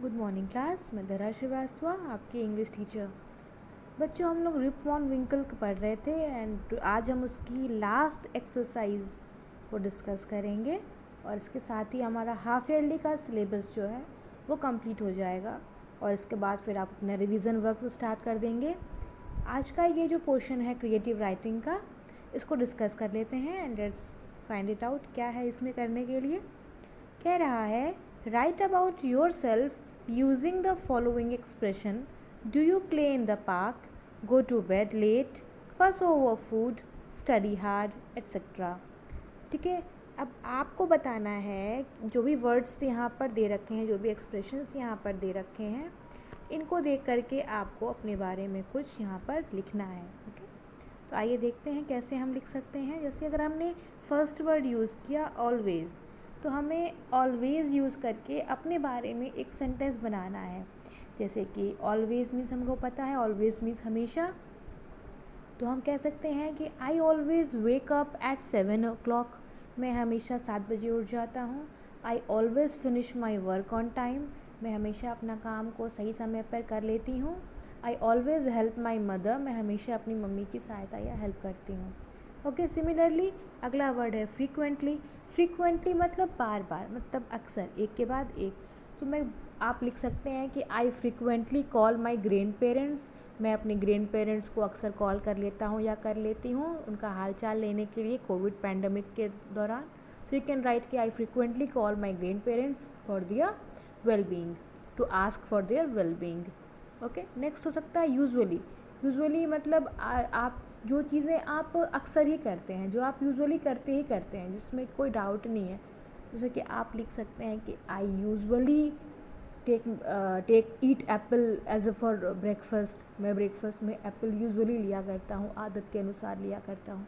Good morning class. मैं धरा श्रीवास्तव, आपकी इंग्लिश टीचर। बच्चों, हम लोग रिप वॉन विंकल पढ़ रहे थे एंड आज हम उसकी लास्ट एक्सरसाइज को डिस्कस करेंगे और इसके साथ ही हमारा हाफ ईयरली का सिलेबस जो है वो कंप्लीट हो जाएगा और इसके बाद फिर आप अपना रिवीजन वर्क स्टार्ट कर देंगे। आज का ये जो पोर्शन है क्रिएटिव राइटिंग का, इसको डिस्कस कर लेते हैं and let's find it out क्या है इसमें करने के लिए। कह रहा है, right about your self using the following expression: do you play in the park, go to bed late, fuss over food, study hard, etc. ठीक है, अब आपको बताना है जो भी वर्ड्स यहाँ पर दे रखे हैं, जो भी एक्सप्रेशंस यहाँ पर दे रखे हैं, इनको देख करके आपको अपने बारे में कुछ यहाँ पर लिखना है। ओके, तो आइए देखते हैं कैसे हम लिख सकते हैं। जैसे अगर हमने फर्स्ट वर्ड यूज़ किया ऑलवेज़, तो हमें ऑलवेज़ यूज़ करके अपने बारे में एक सेंटेंस बनाना है। जैसे कि ऑलवेज़ मीन्स हमको पता है, ऑलवेज़ मीन्स हमेशा, तो हम कह सकते हैं कि I always wake up at 7 o'clock, मैं हमेशा 7 बजे उठ जाता हूँ। I always finish my work on time, मैं हमेशा अपना काम को सही समय पर कर लेती हूँ। I always help my mother, मैं हमेशा अपनी मम्मी की सहायता या हेल्प करती हूँ। ओके, सिमिलरली अगला वर्ड है फ्रीक्वेंटली। फ्रीक्वेंटली मतलब बार बार, मतलब अक्सर, एक के बाद एक। तो आप लिख सकते हैं कि I frequently call my grandparents, मैं अपने ग्रैंड पेरेंट्स को अक्सर कॉल कर लेता हूँ या कर लेती हूँ उनका हाल चाल लेने के लिए कोविड पैंडमिक के दौरान। तो यू कैन राइट कि I frequently call my grandparents for their well being, to ask for their well being. Okay, next हो सकता है यूजुअली। यूजुअली मतलब आप जो चीज़ें आप अक्सर ही करते हैं, जो आप यूजुअली करते ही करते हैं, जिसमें कोई डाउट नहीं है। जैसे कि आप लिख सकते हैं कि I usually eat apple as a for breakfast, मैं ब्रेकफास्ट में एप्पल यूजुअली लिया करता हूँ, आदत के अनुसार लिया करता हूँ।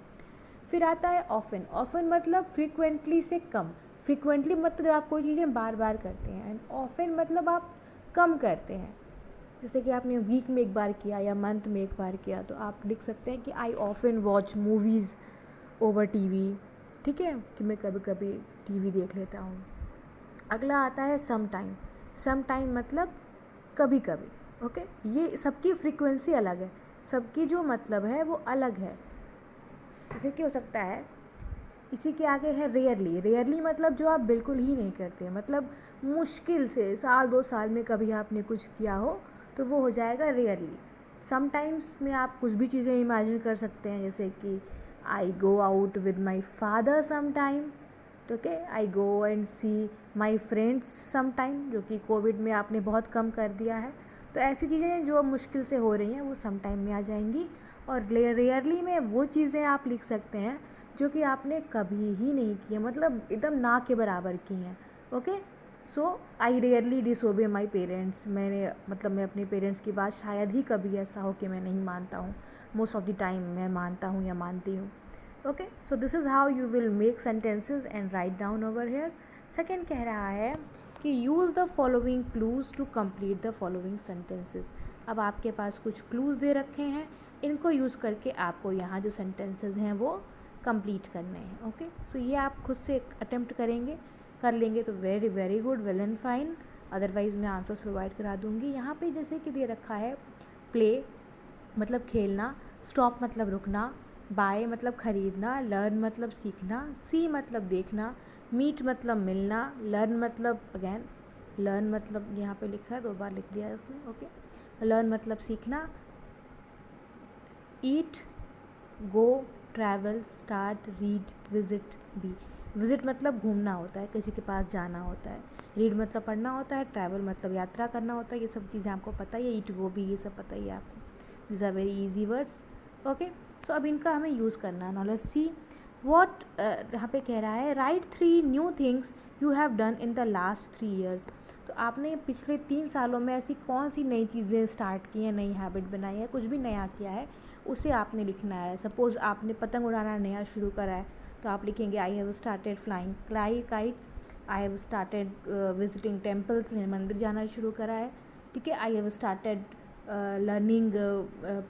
फिर आता है ऑफन। ऑफन मतलब फ्रीक्वेंटली से कम। फ्रीक्वेंटली मतलब आप कोई चीज़ें बार बार करते हैं एंड ऑफन मतलब आप कम करते हैं। जैसे कि आपने वीक में एक बार किया या मंथ में एक बार किया, तो आप लिख सकते हैं कि I often watch movies over TV. ठीक है, कि मैं कभी कभी टीवी देख लेता हूँ। अगला आता है सम टाइम। सम टाइम मतलब कभी कभी। ओके, ये सबकी फ्रीक्वेंसी अलग है, सबकी जो मतलब है वो अलग है। जैसे कि हो सकता है, इसी के आगे है रेयरली। रेयरली मतलब जो आप बिल्कुल ही नहीं करते, मतलब मुश्किल से साल 2 साल में कभी आपने कुछ किया हो तो वो हो जाएगा रेयरली। समटाइम्स में आप कुछ भी चीज़ें इमेजिन कर सकते हैं, जैसे कि I go out with my father some time. तो okay, I go and see my friends some time, जो कि कोविड में आपने बहुत कम कर दिया है। तो ऐसी चीज़ें जो मुश्किल से हो रही हैं वो सम टाइम में आ जाएंगी। और रेयरली में वो चीज़ें आप लिख सकते हैं जो कि आपने कभी ही नहीं की है, मतलब एकदम ना के बराबर की हैं। Okay, so I rarely disobey my parents, मैं अपने पेरेंट्स की बात शायद ही कभी ऐसा हो कि मैं नहीं मानता हूँ, मोस्ट ऑफ द टाइम मैं मानता हूँ या मानती हूँ। Okay, so this is how you will make sentences and write down over here. Second कह रहा है कि use the following clues to complete the following sentences. अब आपके पास कुछ क्लूज़ दे रखे हैं, इनको यूज़ करके आपको यहाँ जो सेंटेंसेज हैं वो कंप्लीट करने हैं। ओके, सो ये आप खुद से अटेम्प्ट कर लेंगे तो very very good, well and fine. Otherwise मैं आंसर्स प्रोवाइड करा दूँगी। यहाँ पे जैसे कि दे रखा है प्ले मतलब खेलना, स्टॉप मतलब रुकना, बाय मतलब ख़रीदना, लर्न मतलब सीखना, सी मतलब देखना, मीट मतलब मिलना, लर्न मतलब अगेन लर्न मतलब यहाँ पे लिखा है, 2 बार लिख दिया है इसने। ओके, लर्न मतलब सीखना, eat, go, travel, start, read, visit, be. Visit मतलब घूमना होता है, किसी के पास जाना होता है। रीड मतलब पढ़ना होता है, ट्रैवल मतलब यात्रा करना होता है। ये सब चीज़ें आपको पता ही है, ईट, गो भी ये सब पता ही है आपको। These are very easy words. Okay, so अब इनका हमें यूज़ करना है। नाउ लेट्स सी व्हाट यहाँ पे कह रहा है, right 3 new things you have done in the last 3 years। तो आपने पिछले 3 सालों में ऐसी कौन सी नई चीज़ें स्टार्ट की हैं, नई हैबिट बनाई है, कुछ भी नया किया है, उसे आपने लिखना है। सपोज़ आपने पतंग उड़ाना नया शुरू करा है, तो आप लिखेंगे I have started flying kites, I have started visiting temples, मैंने मंदिर जाना शुरू करा है। ठीक है, I have started learning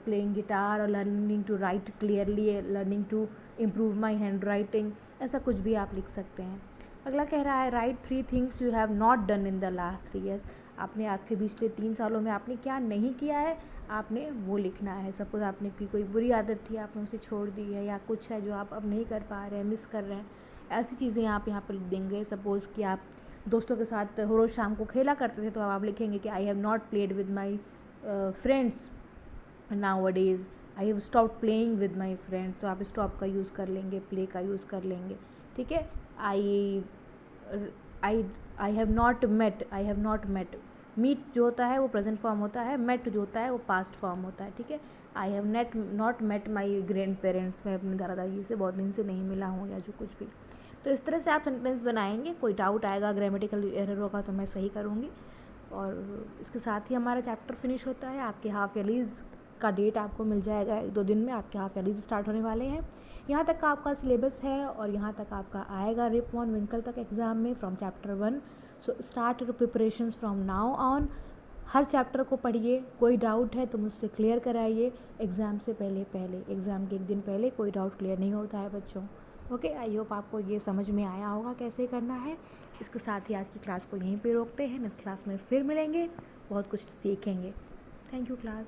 playing guitar और learning to write clearly, learning to improve my hand writing. ऐसा कुछ भी आप लिख सकते हैं। अगला कह रहा है right 3 things you have not done in the last 3 years. आपने आपके पिछले 3 सालों में आपने क्या नहीं किया है, आपने वो लिखना है। सपोज़ आपने की कोई बुरी आदत थी, आपने उसे छोड़ दी है, या कुछ है जो आप अब नहीं कर पा रहे हैं, मिस कर रहे हैं, ऐसी चीज़ें आप यहाँ पर लिख देंगे। सपोज़ कि आप दोस्तों के साथ रोज़ शाम को खेला करते थे, तो अब आप लिखेंगे कि आई have not played with my friends now a days, I have stop playing with my friends. तो आप स्टॉप का यूज़ कर लेंगे, प्ले का यूज़ कर लेंगे, ठीक है। I have not met, meet जो होता है वो प्रेजेंट फॉर्म होता है, मेट जो होता है वो पास्ट फॉर्म होता है, ठीक है। I have not met my grandparents, मैं अपने दादा दादी से बहुत दिन से नहीं मिला हूँ, या जो कुछ भी। तो इस तरह से आप सेंटेंस बनाएंगे। कोई डाउट आएगा, ग्रामेटिकल एरर होगा तो मैं सही करूँगी। और इसके साथ ही हमारा चैप्टर फिनिश होता है। आपके हाफ ईयरलीज़ का डेट आपको मिल जाएगा, 1-2 दिन में आपके हाफ ईयरलीज़ स्टार्ट होने वाले हैं। यहाँ तक का आपका सिलेबस है, और यहाँ तक आपका आएगा रिप वन विंकल तक एग्ज़ाम में from chapter 1। So start your preparations from now on. Her chapter को पढ़िए, कोई डाउट है तो मुझसे क्लियर कराइए एग्ज़ाम से पहले एग्ज़ाम के 1 दिन पहले कोई डाउट क्लियर नहीं होता है बच्चों। ओके, आई होप आपको ये समझ में आया होगा कैसे करना है। इसके साथ ही आज की क्लास को यहीं पे रोकते हैं। नेक्स्ट क्लास में फिर मिलेंगे, बहुत कुछ सीखेंगे। Thank you class.